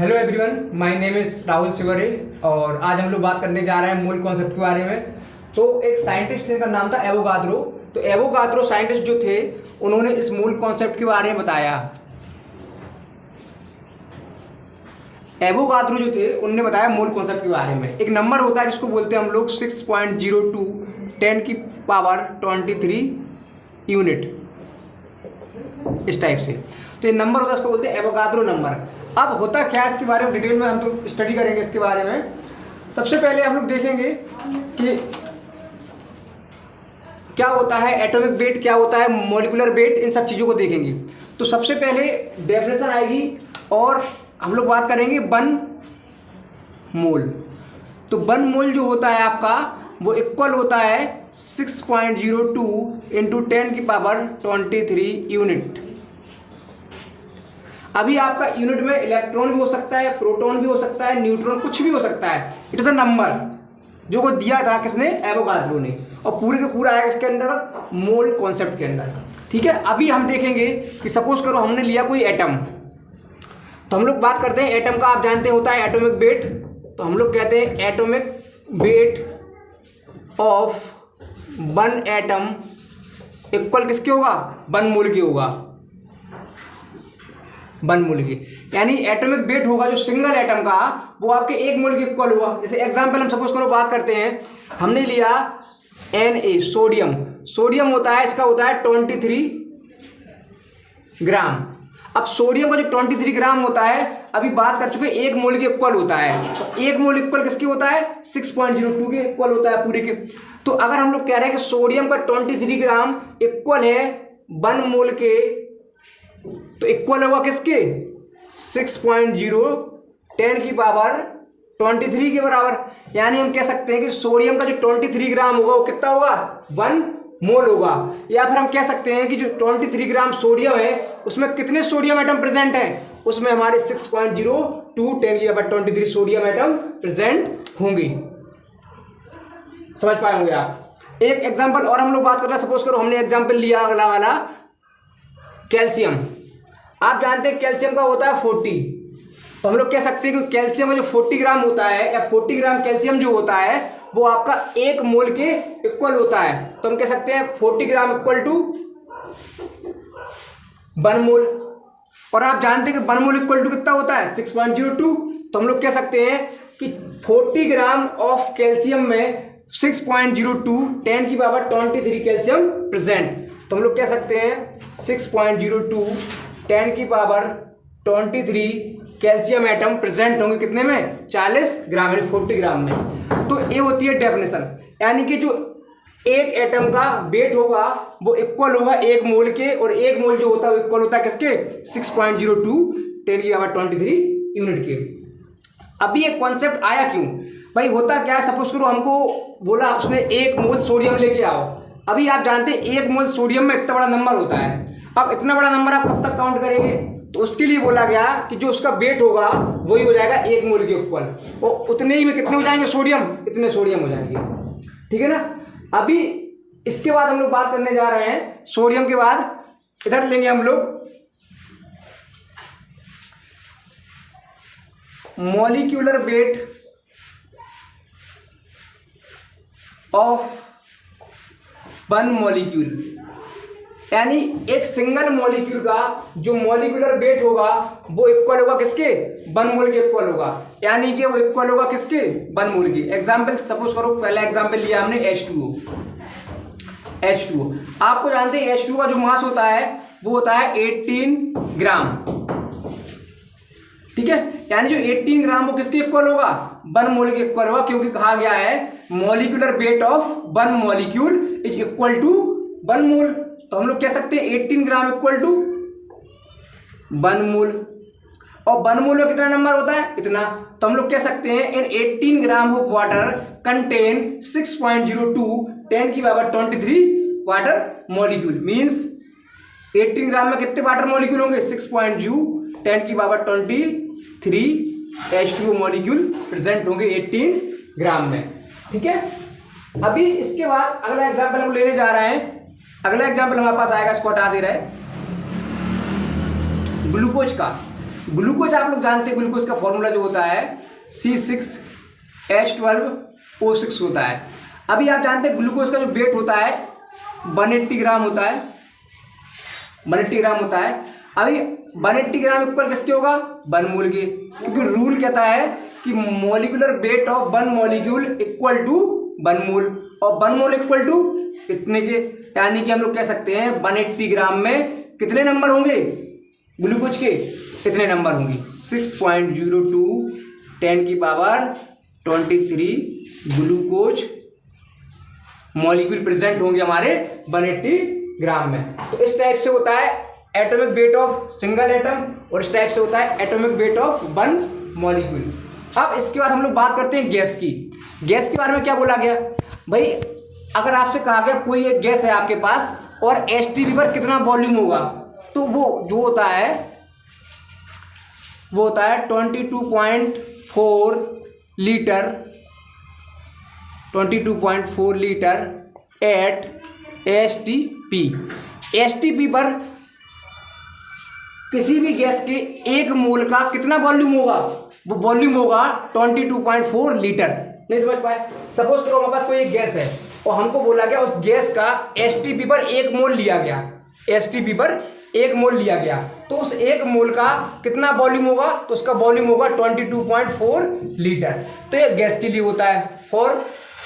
Hello everyone, my name is Rahul Shivre और आज हम लोग बात करने जा रहे हैं मूल कॉन्सेप्ट के बारे में। तो एक साइंटिस्ट थे, का नाम था एवोगाद्रो। तो एवोगाद्रो साइंटिस्ट जो थे उन्होंने इस मूल कॉन्सेप्ट के बारे में बताया। एवोगाद्रो जो थे उन्होंने बताया मूल कॉन्सेप्ट के बारे में। एक नंबर होता है जिसको बोलते हैं हम लोग 6.02 10⁻23 यूनिट, इस टाइप से। तो ये नंबर होता है, इसको बोलते हैं एवोगाद्रो नंबर। अब होता क्या है इसके बारे में डिटेल में हम तो स्टडी करेंगे इसके बारे में। सबसे पहले हम लोग देखेंगे कि क्या होता है एटॉमिक वेट, क्या होता है मॉलिक्यूलर वेट, इन सब चीज़ों को देखेंगे। तो सबसे पहले डेफिनेशन आएगी और हम लोग बात करेंगे वन मोल। तो वन मोल जो होता है आपका वो इक्वल होता है 6.02 × 10⁻23 यूनिट। अभी आपका यूनिट में इलेक्ट्रॉन भी हो सकता है, प्रोटॉन भी हो सकता है, न्यूट्रॉन, कुछ भी हो सकता है। इट इज अ नंबर जो को दिया था किसने, एवोगाद्रो ने, और पूरे के पूरा आएगा इसके अंदर मोल कॉन्सेप्ट के अंदर। ठीक है, अभी हम देखेंगे कि सपोज करो हमने लिया कोई एटम। तो हम लोग बात करते हैं एटम का, आप जानते होता है एटॉमिक वेट। तो हम लोग कहते हैं atomic weight of one atom equal किसके होगा, वन मोल के होगा, वन मोल की। यानी एटॉमिक वेट होगा जो सिंगल एटम का वो आपके एक मोल के इक्वल होगा। जैसे एग्जांपल हम सपोज करो बात करते हैं, हमने लिया Na सोडियम। सोडियम होता है, इसका होता है 23 ग्राम। अब सोडियम का जो 23 ग्राम होता है, अभी बात कर चुके एक मोल के इक्वल होता है। तो एक मोल इक्वल किसके होता है, 6.02 के इक्वल होता है पूरे के। तो अगर हम लोग कह रहे हैं कि सोडियम का 23 ग्राम इक्वल है वन मोल के, तो इक्वल होगा किसके, 6.0 10⁻23 के बराबर। यानी हम कह सकते हैं कि सोडियम का जो 23 ग्राम होगा वो कितना होगा, वन मोल होगा। या फिर हम कह सकते हैं कि जो 23 ग्राम सोडियम है उसमें कितने सोडियम एटम प्रेजेंट हैं, उसमें हमारे 6.02 10⁻23 सोडियम एटम प्रेजेंट होंगे। समझ पाए होंगे आप। एक एग्जांपल और हम लोग बात कर रहे हैं, सपोज करो हमने एग्जांपल लिया अगला वाला कैल्शियम। आप जानते हैं कैल्शियम का होता है 40। तो हम लोग कह सकते हैं कि कैल्शियम में जो 40 ग्राम होता है, या 40 ग्राम कैल्शियम जो होता है वो आपका एक मोल के इक्वल होता है। तो हम कह सकते हैं 40 gram equal to one mole. और आप जानते हैं कि वन मोल इक्वल टू कितना होता है, 6.02। तो हम लोग कह सकते हैं कि 40 ग्राम ऑफ कैल्शियम में 6.02 10⁻23 कैल्शियम प्रेजेंट। तो हम लोग कह सकते हैं 6.02 10⁻23 कैल्शियम एटम प्रेजेंट होंगे कितने में, 40 ग्राम, यानी 40 ग्राम में। तो ये होती है डेफिनेशन। यानी कि जो एक एटम का वेट होगा वो इक्वल होगा एक मोल के, और एक मोल जो होता है वो इक्वल होता है किसके, 6.02 10⁻23 यूनिट के। अभी एक कॉन्सेप्ट आया क्यों भाई, होता क्या है, सपोज करो हमको बोला उसने एक मोल सोडियम लेके आओ। अभी आप जानते हैं एक मोल सोडियम में इतना बड़ा नंबर होता है। अब इतना बड़ा नंबर आप कब तक काउंट करेंगे, तो उसके लिए बोला गया कि जो उसका वेट होगा वही हो जाएगा एक मोल के इक्वल, और उतने ही में कितने हो जाएंगे सोडियम, इतने सोडियम हो जाएंगे। ठीक है ना। अभी इसके बाद हम लोग बात करने जा रहे हैं सोडियम के बाद, इधर लेंगे हम लोग molecular weight of one molecule. यानी एक सिंगल मॉलिक्यूल का जो मॉलिक्यूलर वेट होगा वो इक्वल होगा किसके, वन मोल के इक्वल होगा। यानी कि वो इक्वल होगा किसके, वन मोल के। एग्जांपल सपोज करो, पहला एग्जांपल लिया हमने H2O। आपको जानते हैं H2O का जो मास होता है वो होता है 18 ग्राम। ठीक है, यानी जो 18 ग्राम वो किसके इक्वल होगा, वन मोल के इक्वल होगा, क्योंकि कहा गया है molecular weight of one molecule is equal to one mole. तो हम लोग कह सकते हैं 18 gram equal to one mole. और वन मोल में कितना नंबर होता है, इतना। तो हम लोग कह सकते हैं इन 18 gram of water contain 6.02 10⁻23 water molecule. Means 18 ग्राम में कितने वाटर मॉलिक्यूल होंगे, 6.0 10⁻23 H2O मॉलिक्यूल प्रेजेंट होंगे 18 ग्राम में। ठीक है, अभी इसके बाद अगला एग्जाम्पल हम लेने जा रहे हैं। अगला एग्जाम्पल हमारे पास आएगा, इसको हटा दे रहे हैं, ग्लूकोज का। ग्लूकोज आप लोग जानते हैं, ग्लूकोज का फॉर्मूला जो होता है C6H12O6 होता है। अभी आप जानते हैं ग्लूकोज का जो वेट होता है 180 ग्राम होता है, 180 ग्राम होता है। अभी 180 ग्राम इक्वल किसके होगा? 1 मोल के, क्योंकि रूल कहता है कि molecular weight of 1 molecule equal to 1 mole, और 1 मोल इक्वल टू इतने के, यानी कि हम लोग कह सकते हैं 180 ग्राम में कितने नंबर होंगे ग्लूकोज के? इतने नंबर होंगे 6.02 10⁻23 ग्लूकोज मॉलिक्यूल प्रेजेंट होंगे हमारे 180 ग्राम में। तो इस टाइप से होता है atomic weight of single atom, और इस टाइप से होता है एटॉमिक वेट ऑफ 1 मॉलिक्यूल। अब इसके बाद हम लोग बात करते हैं गैस की। गैस के बारे में क्या बोला गया भाई? अगर आपसे कहा गया कोई एक गैस है आपके पास और एसटीपी पर कितना वॉल्यूम होगा, तो वो जो होता है वो होता है 22.4 litre, 22.4 litre at STP. STP पर किसी भी गैस के 1 मोल का कितना वॉल्यूम होगा? वो वॉल्यूम होगा 22.4 लीटर। नहीं समझ पाए? सपोज करो हमारे पास कोई एक गैस है और हमको बोला गया उस गैस का एसटीपी पर 1 मोल लिया गया, एसटीपी पर 1 मोल लिया गया, तो उस 1 मोल का कितना वॉल्यूम होगा? तो उसका वॉल्यूम होगा 22.4 लीटर। तो ये गैस के लिए होता है, फॉर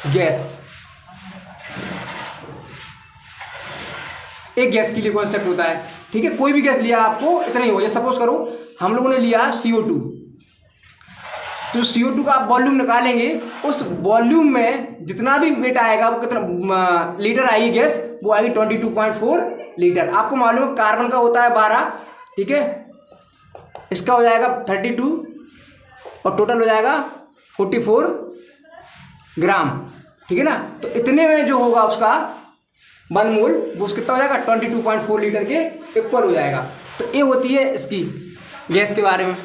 गैस, एक गैस के लिए कॉन्सेप्ट होता है। ठीक है, कोई भी गैस लिया आपको इतना ही हो। सपोज करो हम लोगों ने लिया CO2, तो CO2 का आप वॉल्यूम निकालेंगे, उस वॉल्यूम में जितना भी वेट आएगा वो कितना लीटर आएगी गैस? वो आएगी 22.4 लीटर। आपको मालूम है कार्बन का होता है 12, ठीक है, इसका हो जाएगा 32 और टोटल हो जाएगा 44 ग्राम। ठीक है ना, तो इतने में जो होगा उसका 1 मोल, वो कितना हो जाएगा? 22.4 लीटर के इक्वल हो जाएगा। तो ये होती है इसकी गैस के बारे में।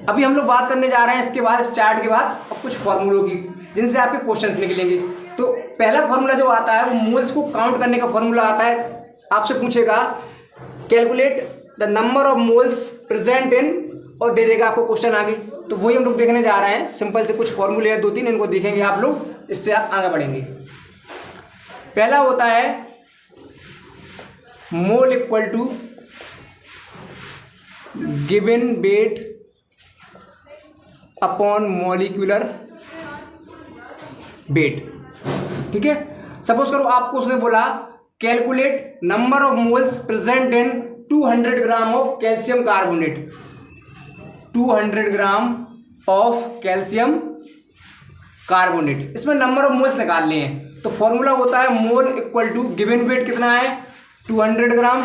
अभी हम लोग बात करने जा रहे हैं इसके बाद, इस चार्ट के बाद, अब कुछ फॉर्मूलों की जिनसे आपके क्वेश्चंस निकलेंगे। तो पहला फॉर्मूला जो आता है वो मोल्स को काउंट करने का फॉर्मूला आता है। आपसे पूछेगा calculate the number of moles present इन, और दे देगा आपको क्वेश्चन आगे। तो वही हम लोग देखने जा रहे हैं, सिंपल से कुछ फॉर्मूले हैं 2-3, इनको देखेंगे आप लोग, इससे आप आगे बढ़ेंगे। पहला होता है mole equal to given weight upon molecular weight. ठीक है, सपोज करो आपको उसने बोला calculate number of moles present in 200 gram of calcium carbonate, 200 gram of calcium carbonate. इसमें नंबर ऑफ मोल्स निकालने हैं, तो फॉर्मूला होता है mole equal to given weight कितना है 200 ग्राम,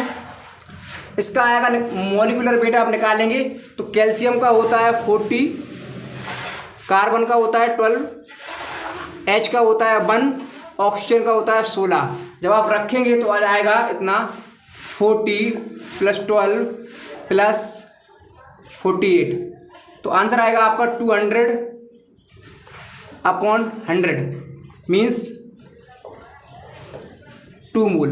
इसका आएगा मॉलिक्यूलर वेट आप निकालेंगे, तो कैल्शियम का होता है 40, कार्बन का होता है 12, H का होता है 1, ऑक्सीजन का होता है 16। जब आप रखेंगे तो आ जाएगा इतना 40 + 12 + 48, तो आंसर आएगा आपका 200/100 मीन्स 2 मोल।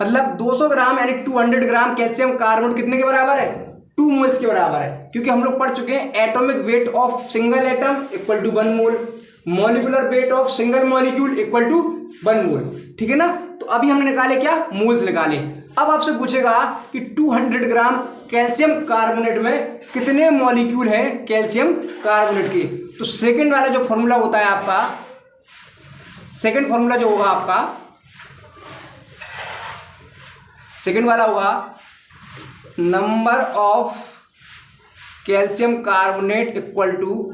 मतलब 200 ग्राम यानी 200 ग्राम कैल्शियम कार्बोनेट कितने के बराबर है? 2 मोल्स के बराबर है, क्योंकि हम लोग पढ़ चुके हैं atomic weight of single atom equal to 1 mole, molecular weight of single molecule equal to 1 mole. ठीक है ना, तो अभी हमने निकाले क्या? मोल्स निकाले। अब आपसे पूछेगा कि 200 ग्राम कैल्शियम कार्बोनेट में कितने मॉलिक्यूल हैं कैल्शियम कार्बोनेट के? तो सेकंड वाला जो फॉर्मूला होता है आपका, सेकंड फॉर्मूला जो होगा आपका, सेकंड वाला होगा number of calcium carbonate equal to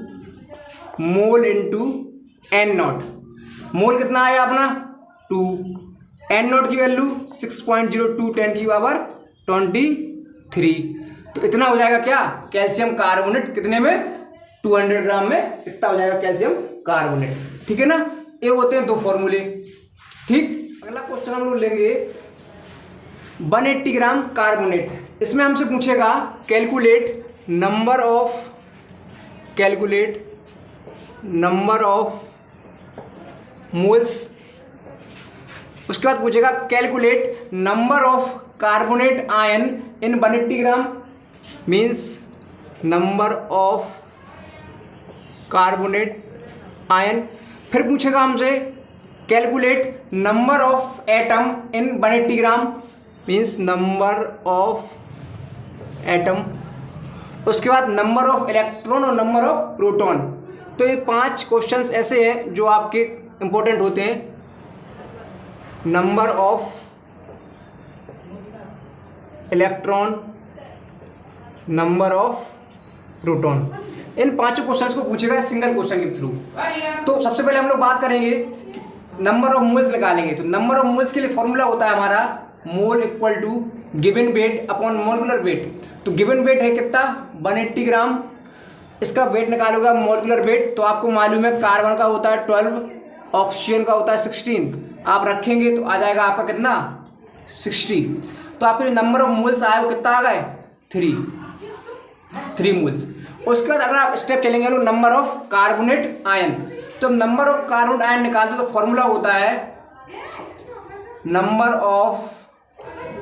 mole into N0। Mole कितना आया अपना? 2, N0 की वैल्यू 6.02 10⁻23, तो इतना हो जाएगा क्या? कैल्शियम कार्बोनेट कितने में? 200 ग्राम में इतना हो जाएगा कैल्शियम कार्बोनेट। ठीक है ना, ये होते हैं 2 फॉर्मूले। ठीक, अगला क्वेश्चन हम लोग लेंगे 180 ग्राम कार्बोनेट। इसमें हमसे पूछेगा कैलकुलेट नंबर ऑफ मोल्स, उसके बाद पूछेगा calculate number of carbonate ion in 180 gram means number of carbonate ion. फिर पूछेगा हमसे calculate number of atom in 180 gram means number of atom. उसके बाद नंबर ऑफ इलेक्ट्रॉन और नंबर ऑफ प्रोटॉन। तो ये 5 क्वेश्चंस ऐसे हैं जो आपके इंपॉर्टेंट होते हैं। Number of electron, number of proton, in 5 questions को पूछेगा सिंगल क्वेश्चन के थ्रू। तो सबसे पहले हम लोग बात करेंगे नंबर ऑफ मोल्स निकालेंगे। तो नंबर ऑफ मोल्स के लिए फॉर्मूला होता है हमारा mole equal to given weight upon molecular weight. तो गिवन वेट है कितना 180 ग्राम, इसका वेट निकालोगे मोलकुलर वेट। तो आपको मालूम है कार्बन का होता है 12, ऑक्सीजन का होता है 16, आप रखेंगे तो आ जाएगा आपका कितना 60। तो आपके जो नंबर ऑफ मोल्स आए वो कितना आ गए 3 मोल्स। उसके बाद अगर आप स्टेप चलेंगे लोग नंबर ऑफ कार्बोनेट आयन। तो नंबर ऑफ कार्बोनेट आयन निकालते तो फॉर्मूला होता है number of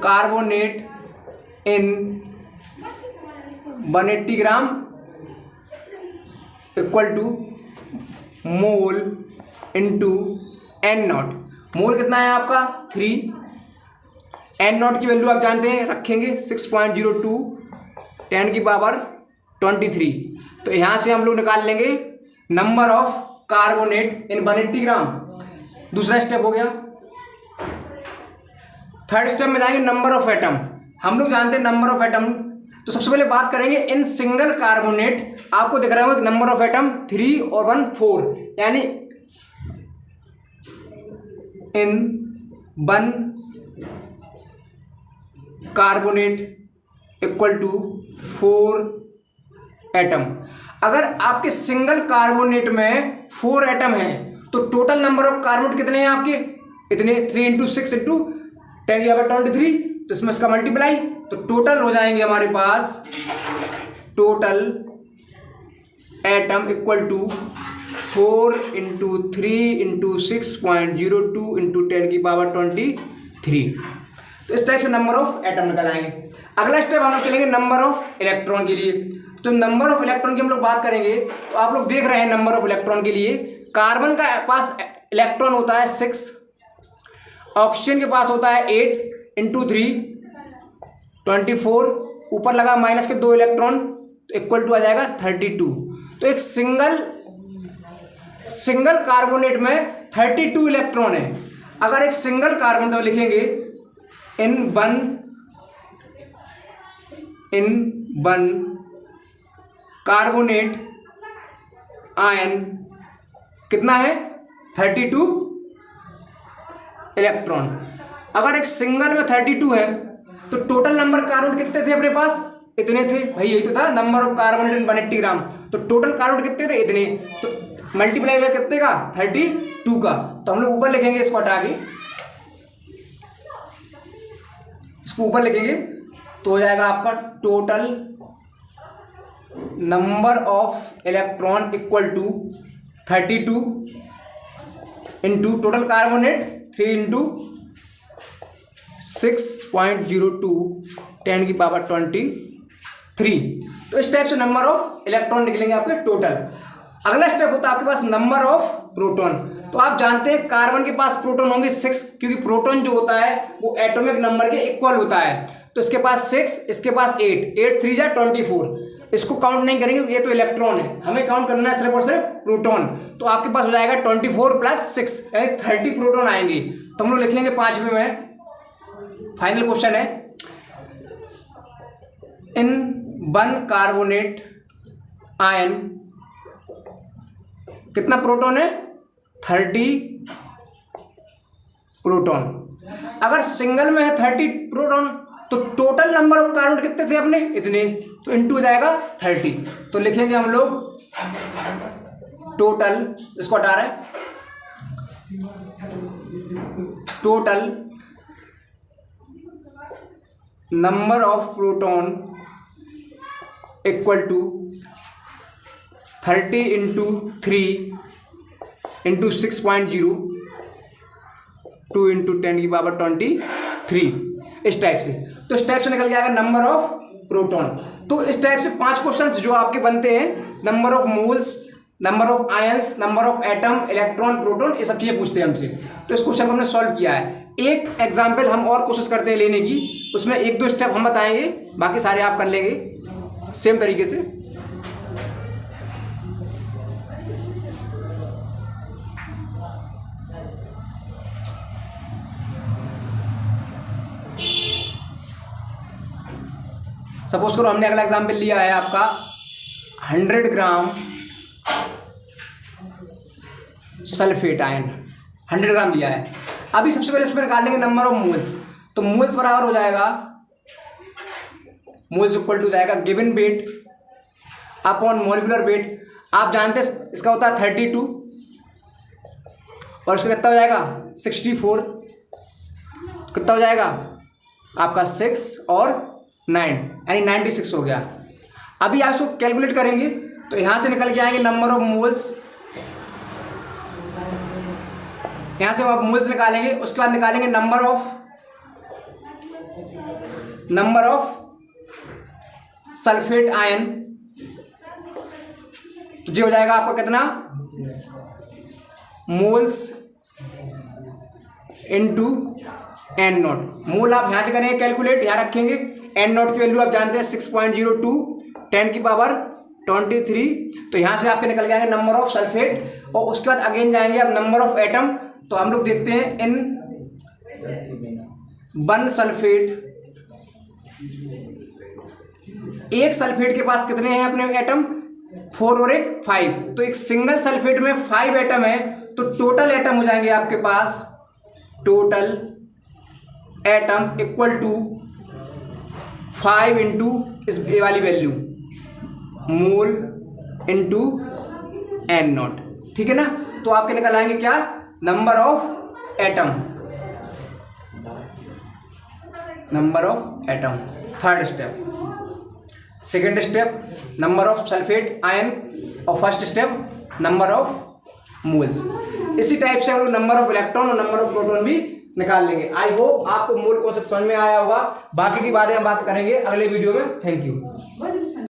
carbonate in 180 gram equal to mole into N naught. Mole कितना है आपका 3, एन नॉट की वैल्यू आप जानते हैं रखेंगे 6.02 10 की पावर 23। तो यहाँ से हम लोग निकाल लेंगे नंबर ऑफ कार्बोनेट इन 180 ग्राम। दूसरा स्टेप हो गया। थर्ड स्टेप में जाएंगे नंबर ऑफ एटम। हम लोग जानते हैं नंबर ऑफ एटम। तो सबसे पहले बात करेंगे इन सिंगल कार्बोनेट। आपको दिख रहा होगा नंबर ऑफ एटम 3 और 1 4, यानी इन 1 कार्बोनेट इक्वल टू 4 एटम। अगर आपके सिंगल कार्बोनेट में 4 एटम है तो टोटल नंबर ऑफ कार्बोनेट कितने हैं आपके इतने 3 × 6 × 10 की पावर 23। तो इसमें इसका मल्टीप्लाई, तो टोटल हो जाएंगे हमारे पास टोटल एटम इक्वल टू 4 × 3 × 6.02 × 10 की पावर 23। तो इस टाइप से नंबर ऑफ एटम निकल आएंगे। अगला स्टेप हम लोग चलेंगे नंबर ऑफ इलेक्ट्रॉन के लिए। तो नंबर ऑफ इलेक्ट्रॉन की हम लोग बात करेंगे। तो आप लोग देख रहे हैं नंबर ऑफ इलेक्ट्रॉन के लिए कार्बन का पास इलेक्ट्रॉन होता है 6, ऑक्सीजन के पास होता है 8 × 3 24, ऊपर लगा माइनस के 2 इलेक्ट्रॉन, तो इक्वल टू आ जाएगा 32। तो एक सिंगल कार्बोनेट में 32 इलेक्ट्रॉन है। अगर एक सिंगल कार्बन तो लिखेंगे इन 1 कार्बोनेट आयन कितना है 32 इलेक्ट्रॉन। अगर एक सिंगल में 32 है तो टोटल नंबर कार्बन कितने थे अपने पास इतने थे भाई, यही तो था नंबर ऑफ कार्बोनेट इन 180 ग्राम। तो टोटल कार्बन कितने थे इतने, तो मल्टीप्लाई हुआ कितने का 32 का। तो हम लोग ऊपर लिखेंगे इसको हटा के, इसको ऊपर लिखेंगे तो हो जाएगा आपका total number of electron equal to 32 into total carbonate 3 × 6.02 10 की पावर 23। तो इस टाइप से नंबर ऑफ इलेक्ट्रॉन निकलेंगे आपके टोटल। अगला स्टेप होता है आपके पास नंबर ऑफ प्रोटॉन। तो आप जानते हैं कार्बन के पास प्रोटॉन होंगे 6, क्योंकि प्रोटॉन जो होता है वो एटॉमिक नंबर के इक्वल होता है। तो इसके पास 6, इसके पास 8 3 × 24। इसको काउंट नहीं करेंगे, ये तो इलेक्ट्रॉन है, हमें काउंट करना है सिर्फ और सिर्फ प्रोटॉन। तो आपके पास हो जाएगा 24 + 6 यानी 30 प्रोटॉन आएंगे। तो हम लोग लिखेंगे 5वें में, फाइनल क्वेश्चन है इन 1 कार्बोनेट आयन कितना प्रोटॉन है 30 प्रोटॉन। अगर सिंगल में है 30 प्रोटॉन तो टोटल नंबर ऑफ कार्बन कितने थे अपने इतने, तो इनटू हो जाएगा 30। तो लिखेंगे हम लोग टोटल, इसको हटा रहे हैं, total number of proton equal to 30 × 3 × 6.02 × 10 की पावर 23। इस टाइप से। तो इस टाइप से निकल जाएगा नंबर ऑफ प्रोटॉन। तो इस टाइप से 5 क्वेश्चंस जो आपके बनते हैं, number of moles, number of ions, number of atom, electron, proton, ये सब चीजें पूछते हैं हमसे। तो इस क्वेश्चन को हमने सॉल्व किया है। एक एग्जाम्पल हम और कोशिश करते हैं लेने की, उसमें 1-2 स्टेप हम बताएंगे, बाकी सारे आप कर लेंगे सेम तरीके से। सपोज करो हमने अगला एग्जाम्पल लिया है आपका 100 ग्राम सल्फेट आयन, 100 ग्राम लिया है। अभी सबसे पहले इसमें निकाल लेंगे नंबर ऑफ मोल्स। तो मोल्स बराबर हो जाएगा, मोल्स इक्वल टू हो जाएगा given weight upon molecular wait. आप जानते हैं इसका होता है 32 और इसका कितना हो जाएगा 64, कितना हो जाएगा आपका 6 और 9 यानी 96 हो गया। अभी आप इसको कैलकुलेट करेंगे तो यहां से निकल के आएंगे नंबर ऑफ मोल्स, यहां से आप मोल्स निकालेंगे, उसके बाद निकालेंगे नंबर ऑफ सल्फेट आयन। तो ये हो जाएगा आपका कितना मोल्स इनटू एन नॉट। मोल आप यहां से करेंगे कैलकुलेट, यहां रखेंगे। एन नॉट की वैल्यू आप जानते हैं 6.02 10 की पावर 23। तो यहां से आपके निकल जाएंगे नंबर ऑफ सल्फेट और उसके बाद अगेन जाएंगे आप नंबर ऑफ एटम। तो हम लोग देखते हैं इन 1 सल्फेट, एक सल्फेट के पास कितने हैं अपने एटम 4 और 1 5। तो एक सिंगल सल्फेट में 5 एटम है, तो टोटल एटम हो जाएंगे आपके पास, total atom equal to 5 into इस वाली value mole into N naught, ठीक है ना। तो आपके निकल आएंगे क्या number of atom, number of atom. Third step, second step number of sulphate ion और first step number of moles. इसी टाइप से हम लोग नंबर ऑफ इलेक्ट्रॉन और नंबर ऑफ प्रोटॉन भी निकाल लेंगे। आई होप आपको मूल कॉन्सेप्ट समझ में आया होगा। बाकी की बातें हम बात करेंगे अगले वीडियो में। Thank you.